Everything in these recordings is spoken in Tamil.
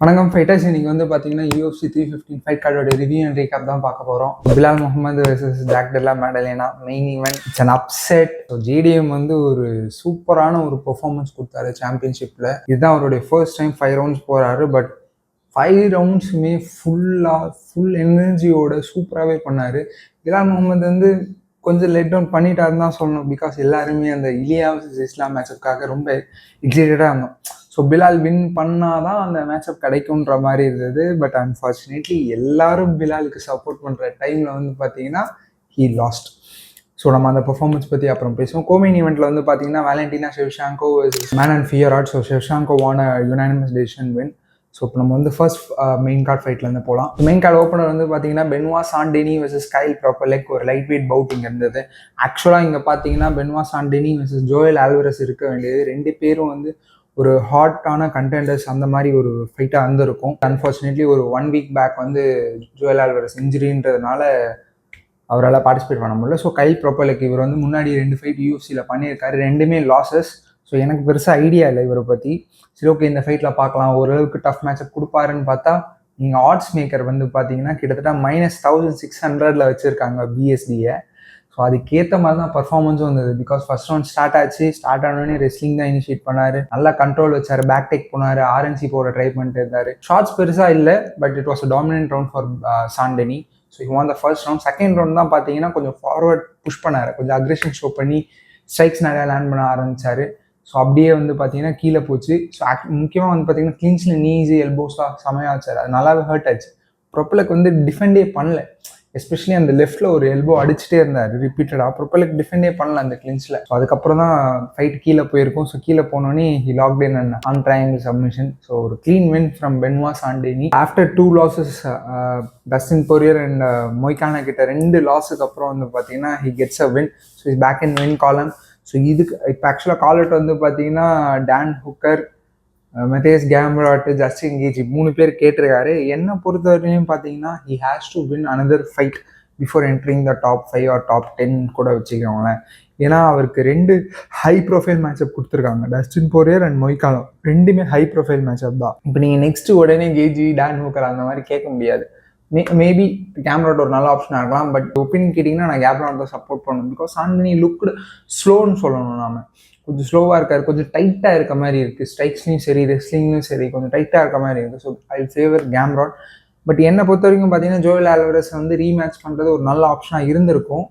வணக்கம் ஃபைட்டர்ஸ். இன்னைக்கு வந்து பார்த்தீங்கன்னா UFC 315 ஃபைட் கார்டோட ரிவ்யூ அண்ட் ரீகேப் தான் பார்க்க போகிறோம். Belal Muhammad versus Jack Della Maddalena main event. It's an upset. So JDM வந்து ஒரு சூப்பரான ஒரு பெர்ஃபார்மன்ஸ் கொடுத்தாரு சாம்பியன்ஷிப்பில். இதுதான் அவருடைய ஃபர்ஸ்ட் டைம் 5 ரவுண்ட்ஸ் போகிறாரு. பட் 5 ரவுண்ட்ஸுமே ஃபுல் எனர்ஜியோட சூப்பராகவே பண்ணார். பிலால் முகமது வந்து கொஞ்சம் லெட் டவுன் பண்ணிட்டாருன்னு தான் சொல்லணும். பிகாஸ் எல்லாருமே அந்த இலியா வர்சஸ் இஸ்லாம் மேட்சுக்காக ரொம்ப எக்ஸைட்டடாக இருந்தோம். ஸோ பிலால் வின் பண்ணாதான் அந்த மேட்சப் கிடைக்குன்ற மாதிரி இருந்தது. பட் அன்ஃபார்ச்சுனேட்லி எல்லாரும் பிலாலுக்கு சப்போர்ட் பண்ணுற டைமில் வந்து பார்த்தீங்கன்னா ஹீ லாஸ்ட். ஸோ நம்ம அந்த பெர்ஃபார்மன்ஸ் பற்றி அப்புறம் பேசுவோம். கோமெயின் ஈவெண்ட்டில் வந்து பார்த்தீங்கன்னா வேலண்டினா ஷெவ்ஷாங்கோ மேன் அண்ட் ஃபியராட். ஸோ ஷெவ்ஷாங்கோ வான யுனானிமஸ் டெசிஷன் வின். ஸோ இப்போ நம்ம வந்து ஃபர்ஸ்ட் மெயின் கார்டு ஃபைட்லேருந்து போகலாம். மெயின் கார்டு ஓப்பனர் வந்து பார்த்தீங்கன்னா பென்வா சாண்டெனி வர்சஸ் கைல் ப்ராப்பர்லெக் ஒரு லைட் வெயிட் பவுட் இங்கே இருந்தது. ஆக்சுவலாக இங்கே பார்த்தீங்கன்னா பென்வா சாண்டெனி வர்சஸ் ஜோயல் ஆல்வரஸ் இருக்க வேண்டியது. ரெண்டு பேரும் வந்து ஒரு ஹாட்டான கண்டெண்டர்ஸ் அந்த மாதிரி ஒரு ஃபைட்டாக இருந்திருக்கும். அன்ஃபார்ச்சுனேட்லி ஒரு 1 வீக் பேக் வந்து ஜோயல் ஆல்வரஸ் இன்ஜுரின்றதுனால அவரால் பார்ட்டிசிபேட் பண்ண முடியல. ஸோ கைல் ப்ராப்பர்லெக் இவர் வந்து முன்னாடி 2 ஃபைட் யூஎஃப்சியில் பண்ணியிருக்காரு, ரெண்டுமே லாசஸ். ஸோ எனக்கு பெருசாக ஐடியா இல்லை இவரை பற்றி. சரி, ஓகே, இந்த ஃபைட்டில் பார்க்கலாம், ஓரளவுக்கு டஃப் மேட்சப் கொடுப்பாருன்னு பார்த்தா நீங்கள் ஆட்ஸ் மேக்கர் வந்து பார்த்தீங்கன்னா கிட்டத்தட்ட -1600 வச்சுருக்காங்க பிஎஸ்டியை. ஸோ அதுக்கேற்ற மாதிரி தான் பர்ஃபார்மன்ஸும் வந்தது. பிகாஸ் ஃபர்ஸ்ட் ரவுண்ட் ஸ்டார்ட் ஆச்சு. ஸ்டார்ட் ஆனோடனே ரெஸ்லிங் தான் இனிஷியேட் பண்ணார். நல்லா கண்ட்ரோல் வச்சார், பேக் டேக் போனார், ஆர்என்சி போட ட்ரை பண்ணிட்டு இருந்தார். ஷார்ட்ஸ் பெருசாக இல்லை, but it was a dominant round for Saint Denis. So he won the first round. Second round தான் பார்த்தீங்கன்னா கொஞ்சம் ஃபார்வர்ட் புஷ் பண்ணார், கொஞ்சம் அக்ரெஷன் ஷோ பண்ணி ஸ்ட்ரைக்ஸ் நிறையா லேண்ட் பண்ண ஆரம்பிச்சார். ஸோ அப்படியே வந்து பார்த்தீங்கன்னா கீழே போச்சு. ஸோ முக்கியமாக வந்து பார்த்தீங்கன்னா கிளின்ச்சில் நீஸு எல்போஸ்லாம் செமையாக வச்சார். அது நல்லாவே ஹர்ட் ஆச்சு. ப்ரொப்பலுக்கு வந்து டிஃபெண்டே பண்ணல. எஸ்பெஷலி அந்த லெஃப்டில் ஒரு எல்போ அடிச்சுட்டே இருந்தார் ரிப்பீட்டடாக. ப்ரொப்பலுக்கு டிஃபெண்டே பண்ணல அந்த கிளின்ச்சில். ஸோ அதுக்கப்புறம் தான் ஃபைட் கீழே போயிருக்கும். ஸோ கீழே போனோடனே he locked in and on triangle submission. So ஒரு clean win from Benoit Saint Denis. After 2 losses Dustin Poirier and Moicano கிட்ட 2 லாஸுக்கு அப்புறம் வந்து பார்த்தீங்கன்னா he gets a win. So is back in win column. So இதுக்கு இப்போ ஆக்சுவலாக காலட் வந்து பார்த்தீங்கன்னா Dan Hooker, Mateusz Gamrot, Justin Gaethje 3 பேர் கேட்டிருக்காரு. என்னை பொறுத்தவரையிலையும் பார்த்தீங்கன்னா he has to win another fight before entering the top 5 R top 10 கூட வச்சுக்கோங்களேன். ஏன்னா அவருக்கு 2 ஹை ப்ரொஃபைல் மேட்சப் கொடுத்துருக்காங்க, டஸ்டின் பொரியர் அண்ட் மொய்கானோ. ரெண்டுமே ஹை ப்ரொஃபைல் மேட்சப் தான். இப்போ நீங்கள் நெக்ஸ்ட் உடனே கேஜி, டான் ஹூக்கர் அந்த மாதிரி கேட்க முடியாது. மேபி கேம்ராட் ஒரு நல்ல ஆப்ஷனாக இருக்கலாம். பட் ஒப்பீனியன் கேட்டிங்கன்னா நான் கேம்ராட் தான் சப்போர்ட் பண்ணணும். பிகாஸ் சாண்டனி லுக்டு ஸ்லோன்னு சொல்லணும். நாம கொஞ்சம் ஸ்லோவாக இருக்காரு, கொஞ்சம் டைட்டாக இருக்க மாதிரி இருக்குது. ஸ்ட்ரைக்ஸ்லையும் சரி, ரெஸ்லிங்லையும் சரி, கொஞ்சம் டைட்டாக இருக்க மாதிரி இருக்குது. So I favour Gamrot. But என்னை பொறுத்த வரைக்கும் பார்த்தீங்கன்னா ஜோயல் ஆல்வரஸ் வந்து ரீமேட்ச் பண்ணுறது ஒரு நல்ல ஆப்ஷனாக இருந்திருக்கும்.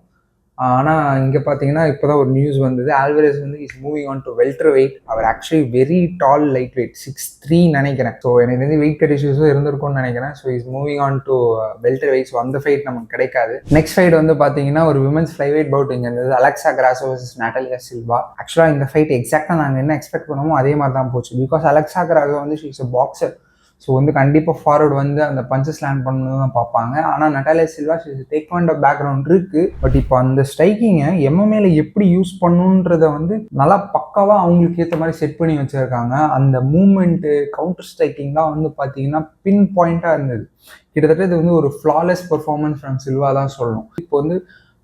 ஆனால் இங்கே பார்த்தீங்கன்னா இப்போ தான் ஒரு நியூஸ் வந்தது, ஆல்வரஸ் வந்து is moving on to welterweight. அவர் actually very tall lightweight, 6'3" நினைக்கிறேன். ஸோ எனக்கு வந்து வெயிட் கட் இஷ்யூஸும் இருந்திருக்கும்னு நினைக்கிறேன். So is moving on to welterweight. So அந்த ஃபைட் நமக்கு கிடைக்காது. நெக்ஸ்ட் ஃபைட் வந்து பார்த்தீங்கன்னா ஒரு விமன்ஸ் ஃப்ளைவெயிட் பவுட் இங்கே இருந்தது, அலெக்சா கிராசோ வர்சஸ் நட்டாலியா சில்வா. ஆக்சுவலாக இந்த ஃபைட் எக்ஸாக்டாக நாங்கள் என்ன எக்ஸ்பெக்ட் பண்ணுவோமோ அதே மாதிரி தான் போச்சு. பிகாஸ் அலெக்சா கிராசோ வந்து she is a boxer. So வந்து கண்டிப்பாக ஃபார்வர்டு வந்து அந்த பஞ்சஸ் லேண்ட் பண்ணணும் தான் பார்ப்பாங்க. ஆனால் நட்டாலியா சில்வா டேக்வாண்டோ பேக்ரவுண்ட் இருக்குது. பட் இப்போ அந்த ஸ்ட்ரைக்கிங்கை எம்எம்ஏல எப்படி யூஸ் பண்ணணுன்றதை வந்து நல்லா பக்காவாக அவங்களுக்கு ஏற்ற மாதிரி செட் பண்ணி வச்சுருக்காங்க. அந்த மூமெண்ட்டு, கவுண்டர் ஸ்ட்ரைக்கிங்லாம் வந்து பார்த்தீங்கன்னா பின் பாயிண்ட்டாக இருந்தது. கிட்டத்தட்ட இது வந்து ஒரு ஃப்ளாலெஸ் பெர்ஃபார்மன்ஸ் ஃப்ரம் சில்வா தான் சொல்லணும். இப்போ வந்து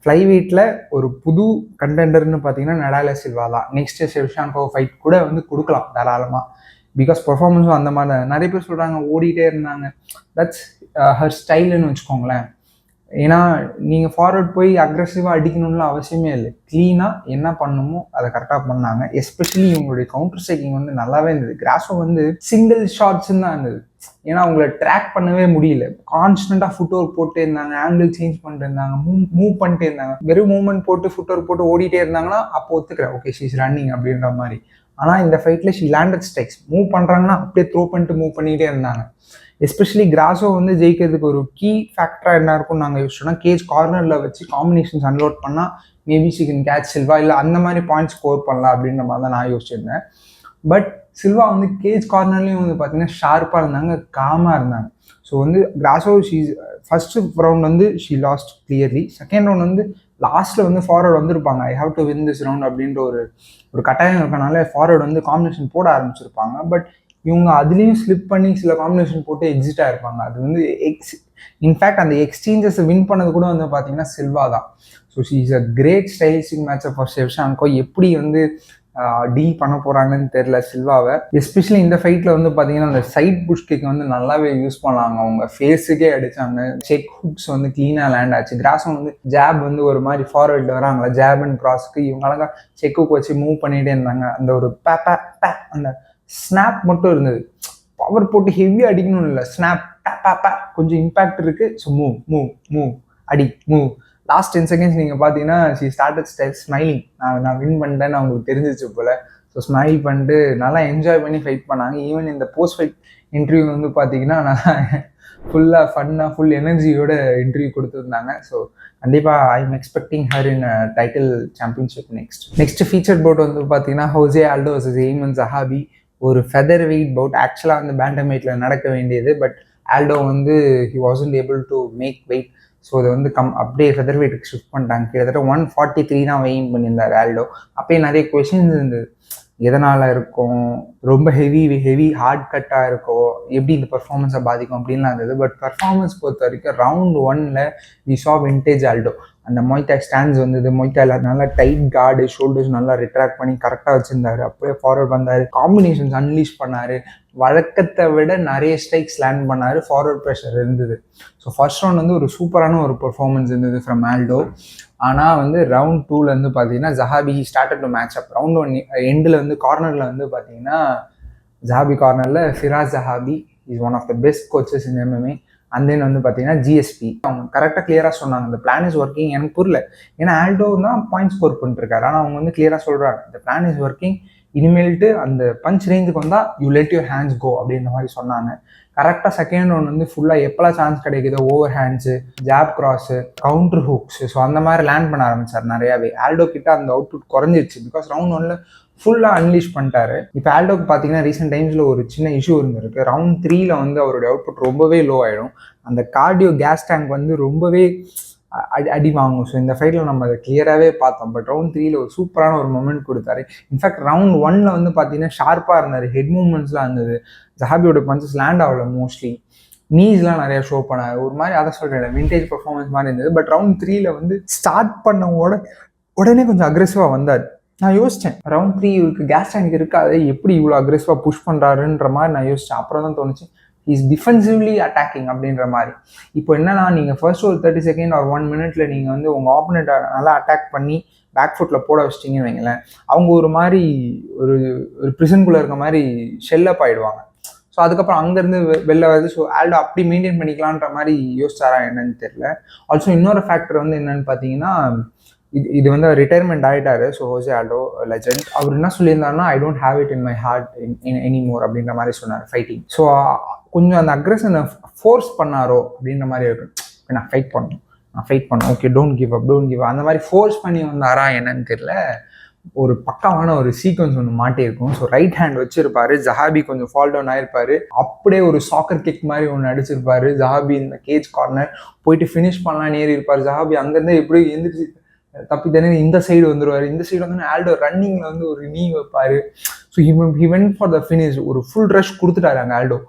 ஃப்ளைவெயிட்டில் ஒரு புது கண்டெண்டர்னு பார்த்தீங்கன்னா நடாலியா சில்வா தான். நெக்ஸ்ட் ஷெவ்ஷாங்கோ ஃபைட் கூட வந்து கொடுக்கலாம் தாராளமாக. பிகாஸ் பர்ஃபார்மன்ஸும் அந்த மாதிரி தான். நிறைய பேர் சொல்கிறாங்க ஓடிட்டே இருந்தாங்க, தட்ஸ் ஹர் ஸ்டைலுன்னு வச்சுக்கோங்களேன். ஏன்னா நீங்கள் ஃபார்வர்ட் போய் அக்ரெசிவாக அடிக்கணும்னு அவசியமே இல்லை. க்ளீனாக என்ன பண்ணணுமோ அதை கரெக்டாக பண்ணாங்க. எஸ்பெஷலி இவங்களுடைய கவுண்டர் ஸ்ட்ரைக்கிங் வந்து நல்லாவே இருந்தது. கிராஸோ வந்து சிங்கிள் ஷாட்ஸ்ன்னு தான் இருந்தது. ஏன்னா அவங்கள ட்ராக் பண்ணவே முடியல. கான்ஸ்டண்ட்டாக ஃபுட் ஒர்க் போட்டு இருந்தாங்க, ஆங்கிள் சேஞ்ச் பண்ணிட்டு இருந்தாங்க, மூவ் பண்ணிட்டே இருந்தாங்க. வெறும் மூவ்மெண்ட் போட்டு ஃபுட் ஒர்க் போட்டு ஓடிட்டே இருந்தாங்கன்னா அப்போ ஒத்துக்கிறேன், ஓகே ஷீ இஸ் ரன்னிங் அப்படின்ற மாதிரி. ஆனால் இந்த ஃபைட்டில் ஷி லேண்டட் ஸ்ட்ரைக்ஸ். மூவ் பண்ணுறாங்கன்னா அப்படியே த்ரோ பண்ணிட்டு மூவ் பண்ணிகிட்டே இருந்தாங்க. எஸ்பெஷலி கிராஸோ வந்து ஜெயிக்கிறதுக்கு ஒரு கீ ஃபேக்டராக என்ன இருக்கும்னு நாங்கள் யோசிச்சோம்னா, கேஜ் கார்னரில் வச்சு காம்பினேஷன்ஸ் அன்லோட் பண்ணால் maybe she can catch Silva, இல்லை அந்த மாதிரி பாயிண்ட்ஸ் ஸ்கோர் பண்ணலாம் அப்படின்ற மாதிரி தான் நான் யோசிச்சிருந்தேன். பட் சில்வா வந்து கேஜ் கார்னர்லேயும் வந்து பார்த்தீங்கன்னா ஷார்ப்பாக இருந்தாங்க, காமாக இருந்தாங்க. ஸோ வந்து கிராஸோ ஃபர்ஸ்ட் ரவுண்ட் வந்து she last clearly. Second round வந்து லாஸ்ட்டில் வந்து ஃபார்வர்டு வந்திருப்பாங்க, ஐ have to win this round அப்படின்ற ஒரு கட்டாயம் இருக்கனால ஃபார்வர்டு வந்து காம்பினேஷன் போட ஆரம்பிச்சிருப்பாங்க. பட் இவங்க அதுலேயும் ஸ்லிப் பண்ணி சில காம்பினேஷன் போட்டு எக்ஸிட் ஆகிருப்பாங்க. அது வந்து இன்ஃபேக்ட் அந்த எக்ஸ்சேஞ்சஸ் வின் பண்ணது கூட வந்து பார்த்தீங்கன்னா சில்வா தான். So she is a great stylistic matchup for Shevchenko. எப்படி வந்து டீல் பண்ண போகிறாங்கன்னு தெரில சில்வாவை. எஸ்பெஷலி இந்த ஃபைட்டில் வந்து பார்த்தீங்கன்னா அந்த சைட் புஷ் கிக் வந்து நல்லாவே யூஸ் பண்ணாங்க. அவங்க ஃபேஸுக்கே அடித்தாங்க. செக் ஹுக்ஸ் வந்து க்ளீனாக லேண்ட் ஆச்சு. கிராஸும் வந்து ஜாப் வந்து ஒரு மாதிரி ஃபார்வர்டு வராங்களா, ஜாப் அண்ட் கிராஸ்க்கு இவங்க அழகாக செக் ஹுக் வச்சு மூவ் பண்ணிகிட்டே இருந்தாங்க. அந்த ஒரு அந்த ஸ்னாப் மட்டும் இருந்தது. பவர் போட்டு ஹெவியாக அடிக்கணும் இல்லை, ஸ்னாப் கொஞ்சம் இம்பாக்ட் இருக்குது. ஸோ மூவ் அடி மூவ். லாஸ்ட் 10 seconds நீங்கள் பார்த்தீங்கன்னா ஷி ஸ்டார்டட் ஸ்மைலிங். நான் வின் பண்ணிட்டேன்னு அவங்களுக்கு தெரிஞ்சிச்சு போல். ஸோ ஸ்மைல் பண்ணிட்டு நல்லா என்ஜாய் பண்ணி ஃபைட் பண்ணாங்க. ஈவன் இந்த போஸ்ட் ஃபைட் இன்டர்வியூ வந்து பார்த்தீங்கன்னா நல்லா ஃபுல்லாக ஃபன்னாக ஃபுல் எனர்ஜியோட இன்டர்வியூ கொடுத்துருந்தாங்க. ஸோ கண்டிப்பாக I am expecting her in title championship. Next feature bout வந்து பார்த்தீங்கன்னா José Aldo versus Aiemann Zahabi. ஒரு ஃபெதர் வெயிட் பவுட். ஆக்சுவலாக வந்து பேண்டம் வெயிட்டில் நடக்க வேண்டியது. பட் ஆல்டோ வந்து he wasn't able to make weight. So அதை வந்து அப்படியே ஃபெதர் வெயிட்டுக்கு ஷிஃப்ட் பண்ணிட்டாங்க. கிட்டத்தட்ட 143 தான் வெயிங் பண்ணியிருந்தார் ஆல்டோ. அப்போயே நிறைய கொஷின்ஸ் இருந்தது. எதனால் இருக்கும், ரொம்ப ஹெவி ஹார்ட் கட்டாக இருக்கோ, எப்படி இந்த பர்ஃபார்மன்ஸை பாதிக்கும் அப்படின்லாம் இருந்தது. பட் பர்ஃபார்மன்ஸ் பொறுத்த வரைக்கும் ரவுண்ட் 1ல் வி சா விண்டேஜ் ஆல்டோ. அந்த மொய்தாய் ஸ்டாண்ட்ஸ் வந்தது. மொய்தாயில் நல்லா டைட் கார்டு, ஷோல்டர்ஸ் நல்லா ரிட்ராக்ட் பண்ணி கரெக்டாக வச்சுருந்தாரு. அப்படியே ஃபார்வர்ட் வந்தார், காம்பினேஷன்ஸ் அன்லீஷ் பண்ணார். வழக்கத்தை விட நிறைய ஸ்ட்ரைக்ஸ் லேண்ட் பண்ணார். ஃபார்வர்ட் ப்ரெஷர் இருந்தது. ஸோ ஃபர்ஸ்ட் ரவுண்ட் வந்து ஒரு சூப்பரான ஒரு பர்ஃபார்மன்ஸ் இருந்தது ஃப்ரம் ஆல்டோ. ஆனால் வந்து ரவுண்ட் 2லேருந்து பார்த்தீங்கன்னா Zahabi started to match up. Round 1 எண்டில் வந்து கார்னரில் வந்து பார்த்தீங்கன்னா ஜஹாபி கார்னரில் Firas Zahabi is one of the best coaches in MMA. And then வந்து பார்த்தீங்கன்னா ஜிஎஸ்பி அவங்க கரெக்டாக கிளியராக சொன்னாங்க, இந்த பிளான் இஸ் ஒர்க்கிங். எனக்கு புரியல, ஏன்னா ஆல்டோ தான் பாயிண்ட் ஸ்கோர் பண்ணிட்டுருக்காரு. ஆனால் அவங்க வந்து கிளியராக சொல்கிறாங்க, இந்த பிளான் இஸ் ஒர்க்கிங். இனிமேல்ட்டு அந்த பஞ்ச் ரேஞ்சுக்கு வந்தால் யூ லெட் யூர் ஹேண்ட்ஸ் கோ அப்படின்ற மாதிரி சொன்னாங்க. கரெக்டாக செகண்ட் ரவுண்ட் வந்து ஃபுல்லாக எப்போல்லாம் சான்ஸ் கிடைக்குதோ over hands, jab cross, counter hooks, so அந்த மாதிரி லேண்ட் பண்ண ஆரம்பிச்சார் நிறையாவே. ஆல்டோ கிட்ட அந்த அவுட்புட் குறைஞ்சிருச்சு. பிகாஸ் ரவுண்ட் 1ல் ஃபுல்லாக அன்லீஷ் பண்ணிட்டாரு. இப்போ ஆல்டோக்கு பார்த்தீங்கன்னா ரீசெண்ட் டைம்ஸில் ஒரு சின்ன இஷ்யூ இருந்திருக்கு. ரவுண்ட் 3ல் வந்து அவருடைய அவுட்புட் ரொம்பவே லோ ஆகிடும். அந்த கார்டியோ கேஸ் டேங்க் வந்து ரொம்பவே அடி வாங்கும். ஸோ இந்த ஃபைட்டில் நம்ம அதை கிளியராகவே பார்த்தோம். பட் ரவுண்ட் 3ல் ஒரு சூப்பரான ஒரு மொமெண்ட் கொடுத்தாரு. இன்ஃபேக்ட் ரவுண்ட் 1ல் வந்து பார்த்தீங்கன்னா ஷார்ப்பாக இருந்தார். ஹெட் மூவ்மெண்ட்ஸ்லாம் இருந்தது. ஜஹாபியோட பஞ்சஸ் லேண்ட் ஆகல மோஸ்ட்லி. நீஸ்லாம் நிறையா ஷோ பண்ணார். ஒரு மாதிரி அதை சொல்கிறேன் விண்டேஜ் பர்ஃபார்மன்ஸ் மாதிரி இருந்தது. பட் ரவுண்ட் 3ல் வந்து ஸ்டார்ட் பண்ண உடனே கொஞ்சம் அக்ரெசிவாக வந்தார். நான் யோசித்தேன், ரவுண்ட் 3 இவருக்கு கேஸ் டேங்க் இருக்காது, எப்படி இவ்வளோ அக்ரெசிவாக புஷ் பண்ணுறாருன்ற மாதிரி நான் யோசித்தேன். அப்புறம் தான் தோணுச்சு இஸ் டிஃபென்சிவ்லி அட்டாக்கிங் அப்படின்ற மாதிரி. இப்போ என்னன்னா, நீங்கள் ஃபர்ஸ்ட் ஒரு 30 செகண்ட் ஒரு 1 மினிட்ல நீங்கள் வந்து உங்கள் ஆப்போனண்ட்டை நல்லா அட்டாக் பண்ணி பேக் ஃபுட்டில் போட வச்சிட்டிங்கன்னு வைங்களேன், அவங்க ஒரு மாதிரி ஒரு ப்ரிசன்குள்ளே இருக்க மாதிரி ஷெல்லப் ஆகிடுவாங்க. ஸோ அதுக்கப்புறம் அங்கேருந்து வெளில வருது. ஸோ ஆல்டோ அப்படி மெயின்டைன் பண்ணிக்கலான்ற மாதிரி யோசிச்சாரா என்னன்னு தெரியல. ஆல்சோ இன்னொரு ஃபேக்டர் வந்து என்னன்னு பார்த்தீங்கன்னா, இது வந்து ரிட்டையர்மெண்ட் ஆகிட்டாரு. So José Aldo legend. அவர் என்ன சொல்லியிருந்தாருன்னா, I don't have it in my heart in any more அப்படின்ற மாதிரி சொன்னார் ஃபைட்டிங். ஸோ கொஞ்சம் அந்த அக்ரெஷனை ஃபோர்ஸ் பண்ணாரோ அப்படின்ற மாதிரி இருக்கு. நான் ஃபைட் பண்ணணும் ஓகே, டோன்ட் கிவ் அப் அந்த மாதிரி ஃபோர்ஸ் பண்ணி வந்தாரா என்னன்னு தெரியல. ஒரு பக்காவான ஒரு சீக்வன்ஸ் ஒன்று மாட்டியிருக்கும். ஸோ ரைட் ஹேண்ட் வச்சிருப்பாரு. ஜஹாபி கொஞ்சம் ஃபால் டவுன் ஆயிருப்பாரு. அப்படியே ஒரு சாக்கர் கிக் மாதிரி ஒன்று அடிச்சிருப்பாரு. ஜஹாபி இந்த கேஜ் கார்னர் போயிட்டு ஃபினிஷ் பண்ணலாம் ஏறி இருப்பார். ஜஹாபி அங்கேருந்து எப்படியும் எந்திரிச்சு தப்பி தானே இந்த சைடு வந்துடுவார். இந்த சைடு வந்து ஆல்டோ ரன்னிங்கில் வந்து ஒரு நீ வைப்பார். So he went for the finish. ஒரு ஃபுல் ரஷ் கொடுத்துட்டாரு அங்கே ஆல்டோ.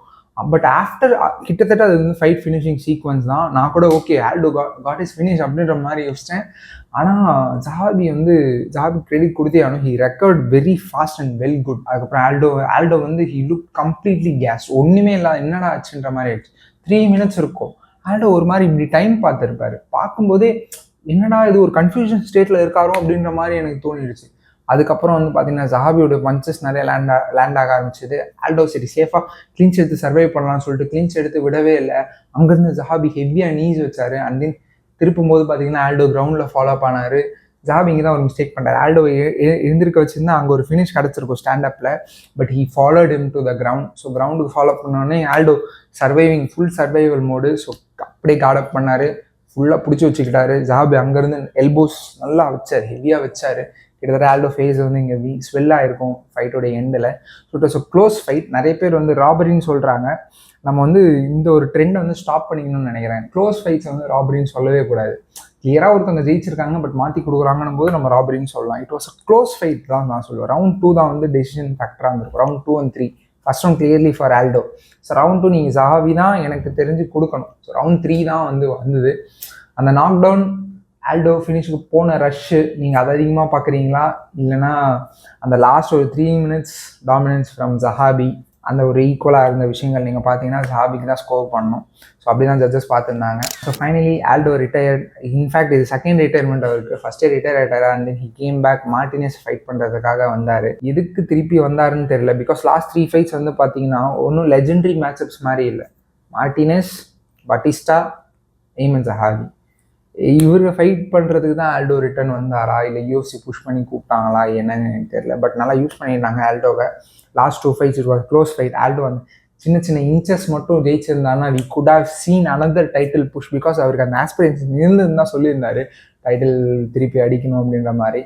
பட் ஆஃப்டர் கிட்டத்தட்ட அது வந்து ஃபைட் ஃபினிஷிங் சீக்வன்ஸ் தான். நான் கூட okay Aldo got is finish அப்படின்ற மாதிரி யோசித்தேன். ஆனால் ஜஹாபி கிரெடிட் கொடுத்தே ஆகணும். He record very fast and well good. அதுக்கப்புறம் ஆல்டோ வந்து ஹி லுக் கம்ப்ளீட்லி கேஸ். ஒன்றுமே இல்லாத என்னடா ஆச்சுன்ற மாதிரி ஆயிடுச்சு. 3 minutes இருக்கும். ஆல்டோ ஒரு மாதிரி இப்படி டைம் பார்த்துருப்பாரு. பார்க்கும்போதே என்னடா இது ஒரு கன்ஃபியூஷன் ஸ்டேட்டில் இருக்காரோ அப்படின்ற மாதிரி எனக்கு தோணிடுச்சு. அதுக்கப்புறம் வந்து பார்த்தீங்கன்னா ஜஹாபியோட பஞ்சஸ் நிறைய லேண்ட் ஆக ஆரம்பிச்சது. ஆல்டோ சரி சேஃபாக கிளீன்ஸ் எடுத்து சர்வை பண்ணலாம்னு சொல்லிட்டு கிளீன்ஸ் எடுத்து விடவே இல்லை. அங்கேருந்து ஜஹாபி ஹெவியாக நீஸ் வச்சார். அண்ட் தென் திருப்பும் போது பார்த்தீங்கன்னா ஆல்டோ கிரவுண்டில் ஃபாலோ பண்ணார். ஜஹாபி இங்கே தான் ஒரு மிஸ்டேக் பண்ணார். ஆல்டோ எழுந்திருக்க வச்சுருந்தா அங்கே ஒரு ஃபினிஷ் கிடச்சிருக்கும் ஸ்டாண்டப்பில். But he followed him to the ground. So கிரவுண்டுக்கு ஃபாலோ பண்ணோடனே Aldo full survival mode. So அப்படியே கார்ட் அப் பண்ணார். ஃபுல்லாக பிடிச்சி வச்சுக்கிட்டாரு. ஜஹாபி அங்கேருந்து எல்போஸ் நல்லா வச்சார், ஹெவியாக வச்சார். கிட்டத்தட்ட ஆல்டோ ஃபேஸ் வந்து இங்கே ஸ்வெல்லாக இருக்கும் ஃபைட்டோட எண்டில். So it was a close fight. நிறைய பேர் வந்து ராபரின்னு சொல்கிறாங்க. நம்ம வந்து இந்த ஒரு ட்ரெண்டை வந்து ஸ்டாப் பண்ணிக்கணும்னு நினைக்கிறேன். க்ளோஸ் ஃபைட்ஸை வந்து ராபரின்னு சொல்லவே கூடாது. கிளியராக ஒருத்தவங்க ஜெயிச்சிருக்காங்க பட் மாற்றி கொடுக்குறாங்கன்னும் போது நம்ம ராபரின்னு சொல்லலாம். It was a close fight தான் நான் சொல்லுவேன். ரவுண்ட் 2 தான் வந்து டெசிஷன் ஃபேக்டராக இருந்திருக்கும். Round 2 and 3 first round clearly for Alto. So round 2 நீங்கள் ஜஹாபி தான் எனக்கு தெரிஞ்சு கொடுக்கணும். ஸோ ரவுண்ட் 3 தான் வந்து வந்தது. அந்த நாக் டவுன் ஆல்டோ ஃபினிஷுக்கு போன ரஷ்ஷு நீங்கள் அதை அதிகமாக பார்க்குறீங்களா, இல்லைனா அந்த லாஸ்ட் ஒரு 3 minutes டாமினன்ஸ் ஃப்ரம் ஜஹாபி அந்த ஒரு ஈக்குவலாக இருந்த விஷயங்கள் நீங்கள் பார்த்தீங்கன்னா ஜஹாபிக்கு தான் ஸ்கோர் பண்ணணும். ஸோ அப்படி தான் ஜட்ஜஸ் பார்த்துருந்தாங்க. So finally Aldo retired. In fact இது செகண்ட் ரிட்டையர்மெண்ட் அவருக்கு. ஃபஸ்ட்டே ரிட்டையர் ஆகிட்டார் and then he came back Martinez fight பண்ணுறதுக்காக வந்தார். எதுக்கு திருப்பி வந்தாருன்னு தெரியல. பிகாஸ் லாஸ்ட் 3 fights வந்து பார்த்தீங்கன்னா ஒன்றும் லெஜெண்டரி மேட்சப்ஸ் மாதிரி இல்லை. மார்டினஸ், பட்டிஸ்டா, எய்மன் ஜஹாபி இவரை ஃபைட் பண்ணுறதுக்கு தான் ஆல்டோ ரிட்டர்ன் வந்தாரா, இல்லை யூஎஃப்சி புஷ் பண்ணி கூப்பிட்டாங்களா என்னன்னு எனக்கு தெரியல. பட் நல்லா யூஸ் பண்ணியிருந்தாங்க ஆல்டோவை. Last 2 fights it was close fight. Aldo வந்து சின்ன சின்ன இன்ச்சஸ் மட்டும் ஜெயிச்சிருந்தாருன்னா we could have seen another title push. Because அவருக்கு அந்த ஆஸ்பிரன்ஸ் இருந்துன்னு தான் சொல்லியிருந்தாரு, டைட்டில் திருப்பி அடிக்கணும் அப்படின்ற மாதிரி.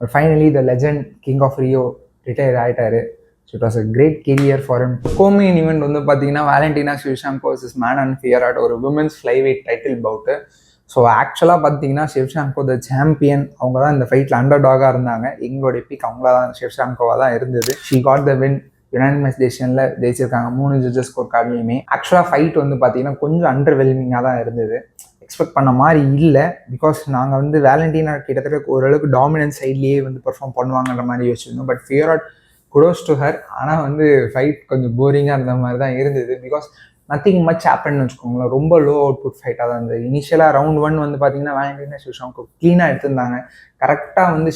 But finally the legend king of Rio retire ஆகிட்டாரு. So it was a great career for him. Co main event வந்து பார்த்தீங்கன்னா வேலண்டினா ஷிவ்சாங்கோ வர்சஸ் மேடன் ஃபியராட் ஒரு women's flyweight title bout. So ஆக்சுவலாக பார்த்தீங்கன்னா ஷிவ்சாங்கோ த சாம்பியன். அவங்க தான் இந்த ஃபைட்டில் அண்டர் டாகாக இருந்தாங்க. எங்களுடைய பிக் அவங்களா தான், ஷிவ்சாங்கோவாக தான் இருந்தது. She got the win. Unanimous டெசிஷனில் ஜெயிச்சிருக்காங்க 3 ஜட்ஜஸ் ஸ்கோர் கார்ட்லையுமே. ஆக்சுவலாக ஃபைட் வந்து பார்த்தீங்கன்னா கொஞ்சம் அண்டர்வெல்மிங்காக தான் இருந்தது. எக்ஸ்பெக்ட் பண்ண மாதிரி இல்லை. பிகாஸ் நாங்கள் வந்து வேலண்டினா கிட்டத்தட்ட ஓரளவுக்கு டாமினன்ட் சைட்லேயே வந்து பெர்ஃபார்ம் பண்ணுவாங்கன்ற மாதிரி யோசிச்சிருந்தோம். But Fiorot kudos to her. ஆனால் வந்து ஃபைட் கொஞ்சம் போரிங்காக இருந்த மாதிரி தான் இருந்தது. பிகாஸ் நத்திங் மச் ஹேப்பன்னு வச்சுக்கோங்களேன். ரொம்ப லோ அவுட்புட் ஃபைட்டாக தான் இருந்தது. இனிஷியலாக ரவுண்ட் 1 வந்து பார்த்தீங்கன்னா வேலண்டினா ஷிவ்சாங்கோ க்ளீனாக எடுத்திருந்தாங்க. கரெக்டாக வந்து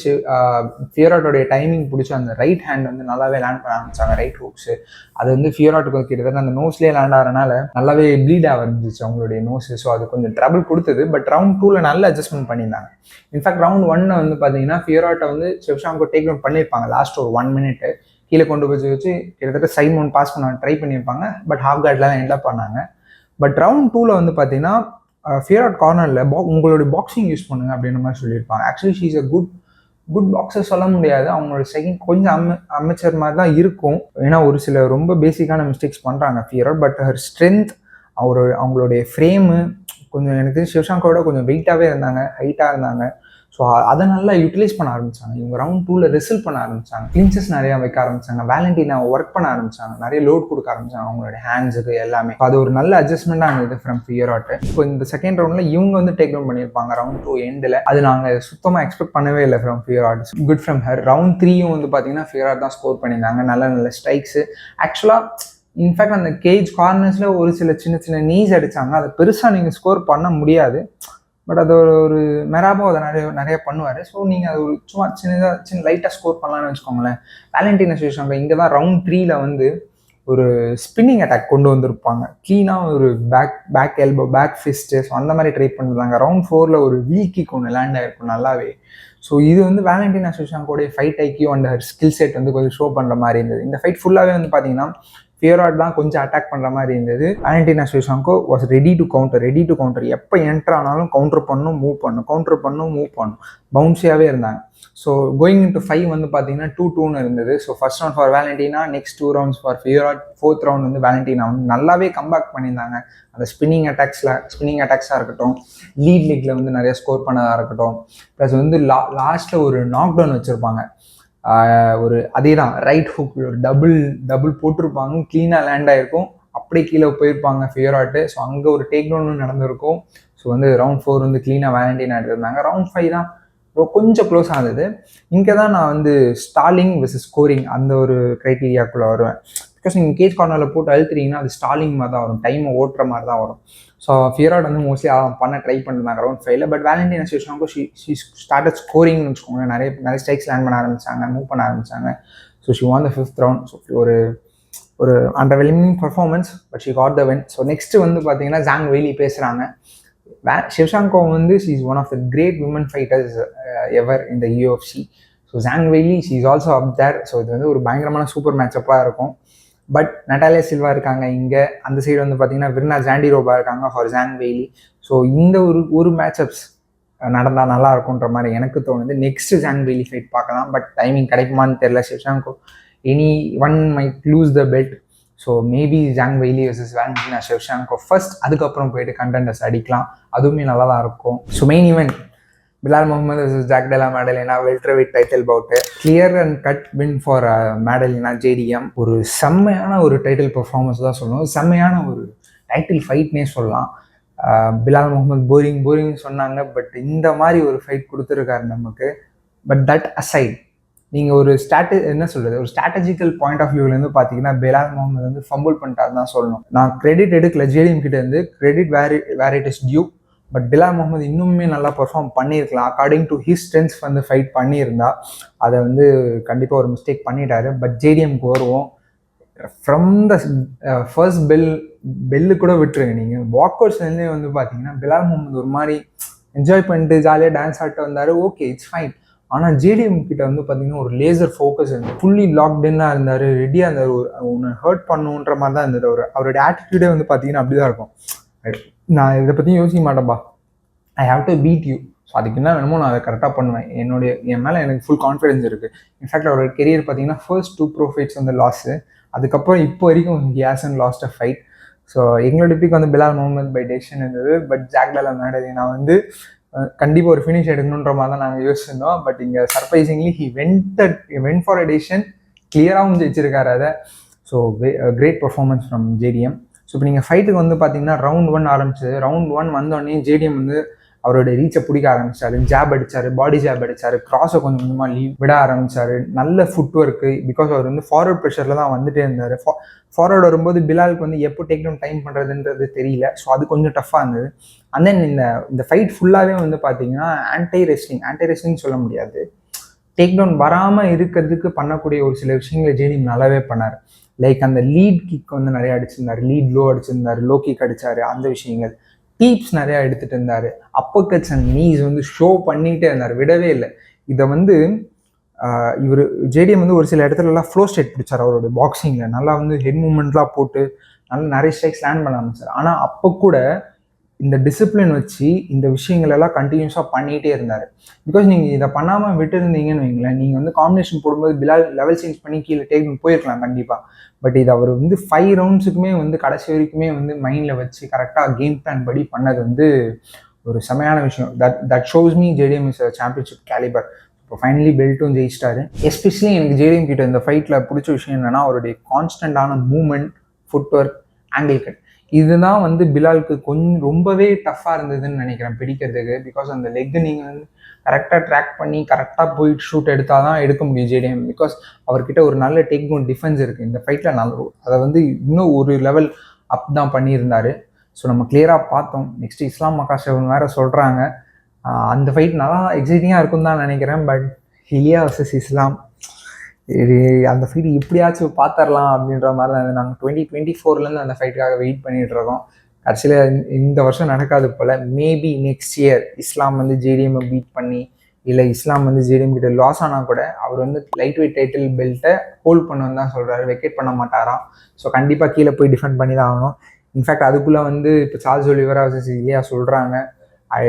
ஃபியராட்டோடைய டைமிங் பிடிச்சி அந்த ரைட் ஹேண்ட் வந்து நல்லாவே லேண்ட் பண்ண ஆரம்பிச்சாங்க. ரைட் ஹூக்ஸு அது வந்து ஃபியராட்டுக்கு கிட்டத்தட்ட அந்த நோஸ்லேயே லேண்ட் ஆகிறனால நல்லாவே ப்ளீட் ஆரம்பிச்சிச்சு அவங்களுடைய நோஸு. ஸோ அது கொஞ்சம் ட்ரபிள் கொடுத்தது. பட் ரவுண்ட் 2ல நல்ல அட்ஜஸ்ட்மெண்ட் பண்ணியிருந்தாங்க. இன்ஃபேக்ட் ரவுண்ட் 1 வந்து பார்த்தீங்கன்னா ஃபியராட்டை வந்து ஷிவ்சாங்கோ டேக் டவுன் பண்ணியிருப்பாங்க. லாஸ்ட் ஒரு 1 minute கீழே கொண்டு போய் வச்சு கிட்டத்தட்ட சைட் மவுண்ட் பாஸ் பண்ண ட்ரை பண்ணியிருப்பாங்க. பட் ஹாஃப் கார்டில் தான் எண்ட் பண்ணாங்க. பட் ரவுண்ட் 2ல வந்து பார்த்தீங்கன்னா ஃபியராட் கார்னரில் உங்களுடைய பாக்ஸிங் யூஸ் பண்ணுங்க அப்படின்ற மாதிரி சொல்லியிருப்பாங்க. Actually she is a good boxer சொல்ல முடியாது. அவங்களோட செகண்ட் கொஞ்சம் அமைச்சர் மாதிரி தான் இருக்கும். ஏன்னா ஒரு சில ரொம்ப பேசிக்கான மிஸ்டேக்ஸ் பண்ணுறாங்க ஃபியராட். பட் ஹர் ஸ்ட்ரென்த், அவங்களுடைய ஃப்ரேமு கொஞ்சம் எனக்கு தெரிஞ்சு ஷிவ்சாங்கோட கொஞ்சம் வெயிட்டாகவே இருந்தாங்க, ஹைட்டாக இருந்தாங்க. ஸோ அதை நல்லா யூட்டிலைஸ் பண்ண ஆரம்பிச்சாங்க. இவங்க ரவுண்ட் 2ல ரிசல்ட் பண்ண ஆரம்பிச்சாங்க. கிளின்சஸ் நிறையா வைக்க ஆரம்பிச்சாங்க. வேலண்டினா ஒர்க் பண்ண ஆரம்பிச்சாங்க. நிறைய லோட் கொடுக்க ஆரம்பிச்சாங்க அவங்களோட ஹேண்ட்ஸுக்கு எல்லாமே. அது ஒரு நல்ல அட்ஜஸ்ட்மெண்ட்டாக இருந்தது ஃப்ரம் ஃபியராட். இப்போ இந்த செகண்ட் ரவுண்டில் இவங்க வந்து டேக் டவுன் பண்ணியிருப்பாங்க ரவுண்ட் 2 எண்டில். அது நாங்கள் சுத்தமாக எக்ஸ்பெக்ட் பண்ணவே இல்லை from Fiorot. Good from her. Round 3யும் வந்து பார்த்தீங்கன்னா ஃபியராட் தான் ஸ்கோர் பண்ணியிருந்தாங்க. நல்ல ஸ்ட்ரைக்ஸு. ஆக்சுவலாக இன்ஃபேக்ட் அந்த கேஜ் கார்னர்ஸில் ஒரு சின்ன நீஸ் அடித்தாங்க. அதை பெருசாக நீங்கள் ஸ்கோர் பண்ண முடியாது. பட் அது ஒரு மெராபோ அதை நிறைய பண்ணுவார். ஸோ நீங்கள் அது ஒரு சின்ன லைட்டாக ஸ்கோர் பண்ணலான்னு வச்சுக்கோங்களேன். வேலண்டினா ஷிவ்சாங்கோ இங்கே தான் ரவுண்ட் 3ல வந்து ஒரு ஸ்பின்னிங் அட்டாக் கொண்டு வந்திருப்பாங்க. க்ளீனாக ஒரு back elbow, back fist, so அந்த மாதிரி ட்ரை பண்ணிருந்தாங்க. ரவுண்ட் 4ல ஒரு வீல் கிக் ஒன்று லேண்ட் ஆகிருக்கும் நல்லாவே. ஸோ இது வந்து வேலண்டினா ஷிவ்சாங்கோடைய fight IQ and her skill set வந்து கொஞ்சம் ஷோ பண்ணுற மாதிரி இருந்தது. இந்த ஃபைட் ஃபுல்லாகவே வந்து பார்த்தீங்கன்னா ஃபியராட் தான் கொஞ்சம் அட்டாக் பண்ணுற மாதிரி இருந்தது. Valentina Shevchenko was ready to counter. எப்போ என்டர் ஆனாலும் கவுண்டர் பண்ணணும், மூவ் பண்ணணும். பவுன்ஸியாகவே இருந்தாங்க. ஸோ கோயிங் இன்டு 5 வந்து பார்த்தீங்கன்னா 2-2ன்னு இருந்தது. So first round for Valentina, next 2 rounds ஃபார் ஃபியராட். 4th round வந்து வேலண்டினா வந்து நல்லாவே கம்பேக் பண்ணியிருந்தாங்க. அந்த ஸ்பின்னிங் அட்டாக்ஸாக இருக்கட்டும், லீட் லீக்ல வந்து நிறைய ஸ்கோர் பண்ணதாக இருக்கட்டும். ப்ளஸ் வந்து லாஸ்ட்டில் ஒரு நாக் டவுன் வச்சுருப்பாங்க. ஒரு அதே தான் ரைட் ஹுக் ஒரு டபுள் போட்டிருப்பாங்க. க்ளீனாக லேண்ட் ஆகிருக்கும். அப்படியே கீழே போயிருப்பாங்க ஃபியராட்டு. ஸோ அங்கே ஒரு டேக் டவுன் நடந்திருக்கும். ஸோ வந்து ரவுண்ட் 4 வந்து க்ளீனாக வேலண்டினா எடுத்திருந்தாங்க. ரவுண்ட் 5 தான் கொஞ்சம் க்ளோஸ் ஆனது. இங்கே தான் நான் வந்து ஸ்டாலிங் வெர்சஸ் ஸ்கோரிங் அந்த ஒரு க்ரைட்டீரியாக்குள்ளே வருவேன். பிகாஸ் நீங்கள் கேஜ் கார்னரில் போட்டு அழுத்துறீங்கன்னா அது ஸ்டாலிங் மாதிரி தான் வரும், டைமை ஓட்டுற மாதிரி தான் வரும். ஸோ ஃபியராட் வந்து மோஸ்ட்லி பண்ண ட்ரை பண்ணிருந்தாங்க ரவுண்ட் 5ல. But Valentina Shevchenko she started ஸ்கோரிங்னு வச்சுக்கோங்க. நிறைய ஸ்ட்ரைக்ஸ் லேண்ட் பண்ண ஆரம்பிச்சாங்க, மூவ் பண்ண ஆரம்பிச்சாங்க. So she won the 5th round. So ஒரு underwhelming performance, but she got the win. So next வந்து பார்த்தீங்கன்னா ஜாங் வெய்லி பேசுகிறாங்க. ஷிவ்சாங்கோ வந்து she is one of the great women fighters ever in the UFC. So Zhang Weili she is also up there. So இது வந்து ஒரு பயங்கரமான சூப்பர் மேட்சப்பாக இருக்கும். பட் நட்டாலியா சில்வா இருக்காங்க இங்கே. அந்த சைடு வந்து பார்த்தீங்கன்னா விர்னா ஜாண்டிரோபா இருக்காங்க ஃபார் ஜாங் வெய்லி. ஸோ இந்த ஒரு மேட்சப்ஸ் நடந்தால் நல்லா இருக்குன்ற மாதிரி எனக்கு தோணுது. நெக்ஸ்ட் ஜாங் வெய்லி ஃபைட் பார்க்கலாம். பட் டைமிங் கிடைக்குமான்னு தெரியல. Shevchenko anyone might lose the belt. So maybe Zhang Weili versus Valentina Shevchenko first, அதுக்கப்புறம் போயிட்டு கண்டெண்டர்ஸ் அடிக்கலாம். அதுவுமே நல்லா தான் இருக்கும். So main event Belal Muhammad versus Jack Della Maddalena welterweight title bout. Clear and cut win for Maddalena JDM. ஒரு செம்மையான ஒரு டைட்டில் பர்ஃபார்மன்ஸ் தான் சொல்லணும். செம்மையான ஒரு டைட்டில் ஃபைட்னே சொல்லலாம். பிலால் முகமது போரிங் சொன்னாங்க. பட் இந்த மாதிரி ஒரு ஃபைட் கொடுத்துருக்காரு நமக்கு. பட் தட் அசைட், நீங்கள் ஒரு என்ன சொல்கிறது, ஒரு ஸ்ட்ராட்டஜிக்கல் பாயிண்ட் ஆஃப் வியூலேருந்து பார்த்தீங்கன்னா பிலால் முகமது வந்து ஃபம்பிள் பண்ணிட்டாருன்னு தான் சொல்லணும். நான் கிரெடிட் எடுக்கல ஜேடிஎம் கிட்ட இருந்து, credit where it is due. But Bilal Muhammad இன்னுமே நல்லா பெர்ஃபார்ம் பண்ணியிருக்கலாம். அக்கார்டிங் டு ஹிஸ் ஸ்ட்ரென்த்ஸ் வந்து ஃபைட் பண்ணியிருந்தா அதை வந்து கண்டிப்பாக ஒரு மிஸ்டேக் பண்ணிட்டாரு. பட் ஜேடிஎம்க்கு வருவோம். ஃப்ரம் த ஃபர்ஸ்ட் பெல்லு கூட விட்டுருங்க, நீங்கள் வாக்கர்ஸ்லேருந்தே வந்து பார்த்தீங்கன்னா பிலால் முகமது ஒரு மாதிரி என்ஜாய் பண்ணிட்டு ஜாலியாக டான்ஸ் ஆட்டு வந்தார். Okay, it's fine. ஆனால் ஜேடிஎம் கிட்ட வந்து பார்த்தீங்கன்னா ஒரு லேசர் ஃபோக்கஸ் இருந்தது, ஃபுல்லி லாக்டவுனாக இருந்தார், ரெடியாக இருந்தார், ஒரு ஒன்று ஹர்ட் பண்ணுன்ற மாதிரி தான் இருந்தது. அவரோட ஆட்டிடியூடே வந்து பார்த்தீங்கன்னா அப்படி தான் இருக்கும். நான் இதை பற்றி யோசிக்க மாட்டேன்பா, I have to beat you. So அதுக்கு என்ன வேணுமோ நான் அதை கரெக்டாக பண்ணுவேன். என் மேலே எனக்கு ஃபுல் கான்ஃபிடன்ஸ் இருக்குது. இன்ஃபேக்ட் அவரோட கெரியர் பார்த்தீங்கன்னா ஃபர்ஸ்ட் 2 ப்ரோ ஃபைட்ஸ் வந்து லாஸு, அதுக்கப்புறம் இப்போ வரைக்கும் he hasn't lost a fight. So எங்களோட பிக் வந்து பிலால் முகமது பை டெசிஷன் இருந்தது. பட் ஜாக் டெல்லா மேடலினா நான் வந்து கண்டிப்பாக ஒரு ஃபினிஷ் எடுக்கணுன்ற மாதிரி தான் நாங்கள் யோசிச்சிருந்தோம். பட் இங்கே surprisingly he went for a decision, கிளியராகவும் ஜெயிச்சிருக்காரு அதை. So great performance from JDM. So இப்போ நீங்கள் ஃபைட்டுக்கு வந்து பார்த்தீங்கன்னா ரவுண்ட் 1 ஆரம்பிச்சது. ரவுண்ட் 1 வந்தோடனே ஜேடிஎம் வந்து அவரோட ரீச்சை பிடிக்க ஆரம்பிச்சாரு, ஜாப் அடிச்சாரு, பாடி ஜாப் அடிச்சாரு, கிராஸை கொஞ்சம் கொஞ்சமாக விட ஆரம்பிச்சாரு. நல்ல ஃபுட் ஒர்க்கு, பிகாஸ் அவர் வந்து ஃபார்வர்ட் ப்ரெஷரில் தான் வந்துட்டே இருந்தார். ஃபார்வர்டு வரும்போது பிலாலுக்கு வந்து எப்போ டேக் டவுன் டைம் பண்ணுறதுன்றது தெரியல. ஸோ அது கொஞ்சம் டஃப்பாக இருந்தது. அண்ட் தென் இந்த ஃபைட் ஃபுல்லாகவே வந்து பார்த்தீங்கன்னா ஆன்டி ரெஸ்லிங் சொல்ல முடியாது, டேக் டவுன் வராமல் இருக்கிறதுக்கு பண்ணக்கூடிய ஒரு சில விஷயங்களை ஜேடிஎம் நல்லாவே பண்ணார். லைக் அந்த லீட் கிக் வந்து நிறைய அடிச்சிருந்தார், லீட் லோ அடிச்சிருந்தார், லோ கிக் அடிச்சாரு, அந்த விஷயங்கள். டீப்ஸ் நிறையா எடுத்துகிட்டு இருந்தார், அப்பர் கட்ஸ் அண்ட் நீஸ் வந்து ஷோ பண்ணிகிட்டே இருந்தார், விடவே இல்லை. இதை வந்து இவர் ஜேடிஎம் வந்து ஒரு சில இடத்துலலாம் ஃப்ளோ ஸ்டேட் பிடிச்சார் அவரோட பாக்ஸிங்கில். நல்லா வந்து ஹெட் மூவ்மெண்ட்லாம் போட்டு நல்லா நிறைய ஸ்ட்ரைக்ஸ் லேண்ட் பண்ண ஆரம்பிச்சார். ஆனால் அப்போ கூட இந்த டிசிப்ளின் வச்சு இந்த விஷயங்கள் எல்லாம் கண்டினியூஸாக பண்ணிகிட்டே இருந்தார். பிகாஸ் நீங்கள் இதை பண்ணாமல் விட்டுருந்தீங்கன்னு வைங்களேன், நீங்கள் வந்து காம்பினேஷன் போடும்போது பிலால் லெவல் சேஞ்ச் பண்ணி கீழே டேக் போயிருக்கலாம் கண்டிப்பாக. பட் இது அவர் வந்து 5 ரவுண்ட்ஸுக்குமே வந்து கடைசி வரைக்குமே வந்து மைண்டில் வச்சு கரெக்டாக கேம் பிளான் படி பண்ணது வந்து ஒரு செமையான விஷயம். That shows me JDM is a championship calibre. இப்போ ஃபைனலி பெல்ட்டும் ஜெயிச்சிட்டாரு. எஸ்பெஷலி எனக்கு ஜேடிஎம் கிட்ட இந்த ஃபைட்டில் பிடிச்ச விஷயம் என்னென்னா அவருடைய கான்ஸ்டன்டான movement, footwork, angle cut. இதுதான் வந்து பிலாலுக்கு கொஞ்சம் ரொம்பவே டஃப்பாக இருந்ததுன்னு நினைக்கிறேன் பிடிக்கிறதுக்கு. பிகாஸ் அந்த லெக்கு நீங்கள் வந்து கரெக்டாக ட்ராக் பண்ணி கரெக்டாக போயிட்டு ஷூட் எடுத்தால் தான் எடுக்க முடியும் ஜேடிஎம். பிகாஸ் அவர்கிட்ட ஒரு நல்ல டேக் டவுன் டிஃபென்ஸ் இருக்குது இந்த ஃபைட்டில். அதை வந்து இன்னும் ஒரு லெவல் அப் தான் பண்ணியிருந்தார். ஸோ நம்ம கிளியராக பார்த்தோம். நெக்ஸ்ட் இஸ்லாம் மகாஷேவன் வேறு சொல்கிறாங்க. அந்த ஃபைட் நல்லா எக்ஸைட்டிங்காக இருக்கும் தான் நினைக்கிறேன். பட் ஹிலியா வர்சஸ் இஸ்லாம், இது அந்த ஃபைட் எப்படியாச்சும் பார்த்துடலாம் அப்படின்ற மாதிரி தான் நாங்கள் 2024 அந்த ஃபைட்டுக்காக வெயிட் பண்ணிகிட்டு இருக்கோம். கடைசியில் இந்த வருஷம் நடக்காது போல். மேபி நெக்ஸ்ட் இயர் இஸ்லாம் வந்து ஜேடிஎம்மை பீட் பண்ணி, இல்லை இஸ்லாம் வந்து ஜேடிஎம் கிட்ட லாஸ் ஆனால் கூட அவர் வந்து லைட் வெயிட் டைட்டில் பெல்ட்டை ஹோல்ட் பண்ணுன்னு தான் சொல்கிறாரு, வெக்கேட் பண்ண மாட்டாராம். ஸோ கண்டிப்பாக கீழே போய் டிஃபெண்ட் பண்ணி தான் ஆகணும். இன்ஃபேக்ட் அதுக்குள்ளே வந்து இப்போ சார்ல்ஸ் ஒலிவேரா வர்சஸ் இலியா சொல்கிறாங்க. I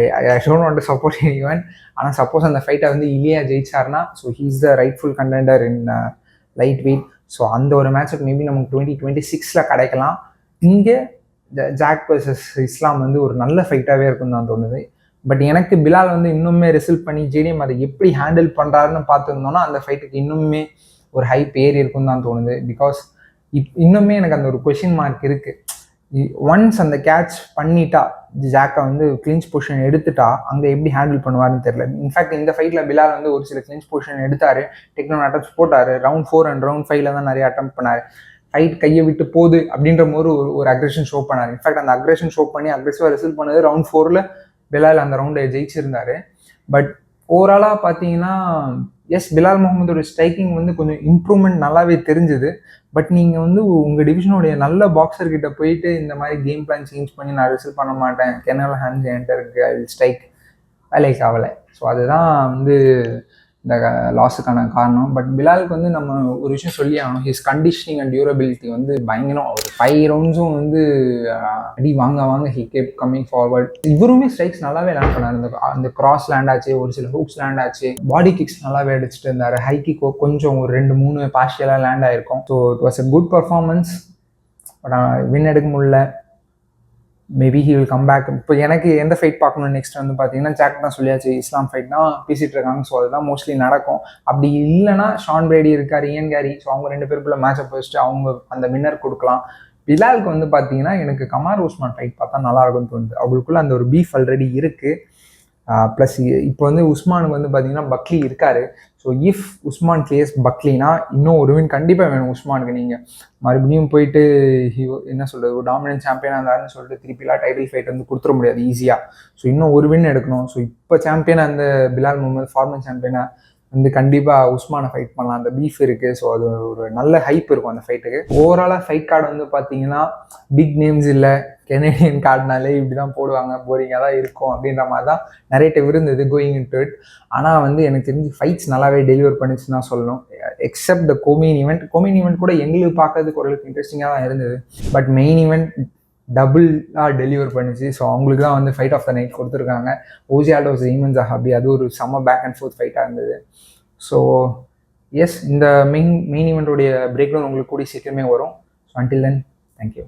don't want to support anyone. ஆனால் சப்போஸ் அந்த ஃபைட்டை வந்து இலியா ஜெயிச்சார்னா, so he is the rightful contender in lightweight. So அந்த ஒரு மேட்சுக்கு மேபி நமக்கு 2026 கிடைக்கலாம். இங்கே ஜாக் வர்சஸ் இஸ்லாம் வந்து ஒரு நல்ல ஃபைட்டாகவே இருக்குன்னு தான் தோணுது. பட் எனக்கு பிலால் வந்து இன்னுமே ரிசல்ட் பண்ணி ஜேடிஎம் அதை எப்படி ஹேண்டில் பண்ணுறாருன்னு பார்த்துருந்தோன்னா அந்த ஃபைட்டுக்கு இன்னுமே ஒரு ஹைப் ஏறி இருக்குன்னு தான் தோணுது. பிகாஸ் இன்னுமே எனக்கு அந்த ஒரு கொஷின் மார்க் இருக்குது. ஒன்ஸ் அந்த கேட்ச் பண்ணிட்டா, ஜாக்கை வந்து கிளின்ச் பொசிஷன் எடுத்துட்டா அங்கே எப்படி ஹேண்டில் பண்ணுவார்னு தெரியல. இன்ஃபேக்ட் இந்த ஃபைட்டில் பிலால் வந்து ஒரு சில கிளின்ச் பொசிஷன் எடுத்தார், டெக்னோ அட்டம்ப்ஸ் போட்டார். ரவுண்ட் 4 அண்ட் ரவுண்ட் 5 தான் நிறைய அட்டம் பண்ணார். ஃபைட் கையை விட்டு போகுது அப்படின்ற மாதிரி ஒரு அக்ரெஷன் ஷோ பண்ணார். இன்ஃபேக்ட் அந்த அக்ரெஷன் ஷோ பண்ணி அக்ரெசிவாக ரிசல்ட் பண்ணது ரவுண்ட் 4 பிலால் அந்த ரவுண்டை ஜெயிச்சிருந்தார். பட் ஓவராலாக பார்த்தீங்கன்னா எஸ், பிலால் முகமதோட ஸ்ட்ரைக்கிங் வந்து கொஞ்சம் இம்ப்ரூவ்மெண்ட் நல்லாவே தெரிஞ்சுது. பட் நீங்கள் வந்து உங்கள் டிவிஷனுடைய நல்ல பாக்ஸர்கிட்ட போயிட்டு இந்த மாதிரி கேம் பிளான் சேஞ்ச் பண்ணி நான் ரிசல்ட் பண்ண மாட்டேன், கெனல் ஹேண்ட்ஸ் என்கிட்ட இருக்குது, ஐ வில் ஸ்ட்ரைக், வேலைக்கு ஆகலை. ஸோ அதுதான் வந்து இந்த லாஸுக்கான காரணம். பட் பிலாலுக்கு வந்து நம்ம ஒரு விஷயம் சொல்லி ஆகணும், ஹிஸ் கண்டிஷனிங் அண்ட் டியூரபிலிட்டி வந்து பயங்கரம். ஒரு 5 ரவுண்ட்ஸும் வந்து அடி வாங்க ஹி கேப் கம்மிங் ஃபார்வர்ட். இவருமே ஸ்ட்ரைக்ஸ் நல்லாவே லேண்ட் பண்ணார். அந்த கிராஸ் லேண்ட் ஆச்சு, ஒரு சில ஹூக்ஸ் லேண்ட் ஆச்சு, பாடி கிக்ஸ் நல்லாவே அடிச்சுட்டு இருந்தார். ஹை கிக் கொஞ்சம் ஒரு 2-3 பார்ஷியலாக லேண்ட் ஆயிருக்கும். So it was a good performance. But win எடுக்க முடியல. Maybe he will come back. இப்போ எனக்கு எந்த ஃபைட் பார்க்கணும் நெக்ஸ்ட் வந்து பார்த்தீங்கன்னா ஜாக் தான் சொல்லியாச்சு, இஸ்லாம் ஃபைட் தான் பேசிகிட்டு இருக்காங்க. ஸோ அதுதான் மோஸ்ட்லி நடக்கும். அப்படி இல்லைனா ஷான் பிரைடி இருக்கார், இயன் கேரி. ஸோ அவங்க 2 பேருக்குள்ள மேட்சை போயிட்டு அவங்க அந்த வின்னர் கொடுக்கலாம். பிலாலுக்கு வந்து பார்த்தீங்கன்னா எனக்கு கமார் உஸ்மான் ஃபைட் பார்த்தா நல்லா இருக்கும்னு தோணுது. அவங்களுக்குள்ள அந்த ஒரு பீஃப் ஆல்ரெடி இருக்குது. ப்ளஸ் இப்போ வந்து உஸ்மானுக்கு வந்து பார்த்தீங்கன்னா பக்லி இருக்காரு. ஸோ இஃப் உஸ்மான் கேஸ் பக்லினா இன்னும் ஒரு வின் கண்டிப்பாக வேணும் உஸ்மானுக்கு. நீங்கள் மறுபடியும் போயிட்டு என்ன சொல்கிறது, ஒரு டாமினன்ட் சாம்பியனாக இருந்தாருன்னு சொல்லிட்டு திருப்பிலாம் டைட்டில் ஃபைட் வந்து கொடுத்துட முடியாது ஈஸியாக. ஸோ இன்னும் ஒரு வின் எடுக்கணும். ஸோ இப்போ சாம்பியனாக அந்த பிலால் முகமது ஃபார்மர் சாம்பியனாக வந்து கண்டிப்பாக உஸ்மானை ஃபைட் பண்ணலாம். அந்த பீஃப் இருக்குது. ஸோ அது ஒரு நல்ல ஹைப் இருக்கும் அந்த ஃபைட்டுக்கு. ஓவராலாக ஃபைட் கார்டு வந்து பார்த்தீங்கன்னா பிக் நேம்ஸ் இல்லை, கெனடியன் கார்டுனாலே இப்படி தான் போடுவாங்க, போரிங்காக தான் இருக்கும் அப்படின்ற மாதிரி தான் நரேட்டிவ் இருந்தது கோயிங் இன்டு இட். ஆனால் வந்து எனக்கு தெரிஞ்சு ஃபைட்ஸ் நல்லாவே டெலிவர் பண்ணிச்சுன்னு தான் சொல்லணும். எக்ஸப்ட் த கோமெயின் ஈவெண்ட் கூட எங்களுக்கு பார்க்கறதுக்கு ஓரளவுக்கு இன்ட்ரெஸ்டிங்காக தான் இருந்தது. பட் மெயின் ஈவெண்ட் டபுளாக டெலிவர் பண்ணிச்சு. ஸோ அவங்களுக்கு தான் வந்து ஃபைட் ஆஃப் த நைட் கொடுத்துருக்காங்க. ஓஜி ஆல்டோஸ் ஈமன் ஜஹாபி, அது ஒரு செம்ம பேக் அண்ட் ஃபோர்த் ஃபைட்டாக இருந்தது. ஸோ எஸ், இந்த மெயின் ஈவெண்ட்டோடைய பிரேக் டவுன் உங்களுக்கு கூடிய சீக்கிரமே வரும். So until then, thank you.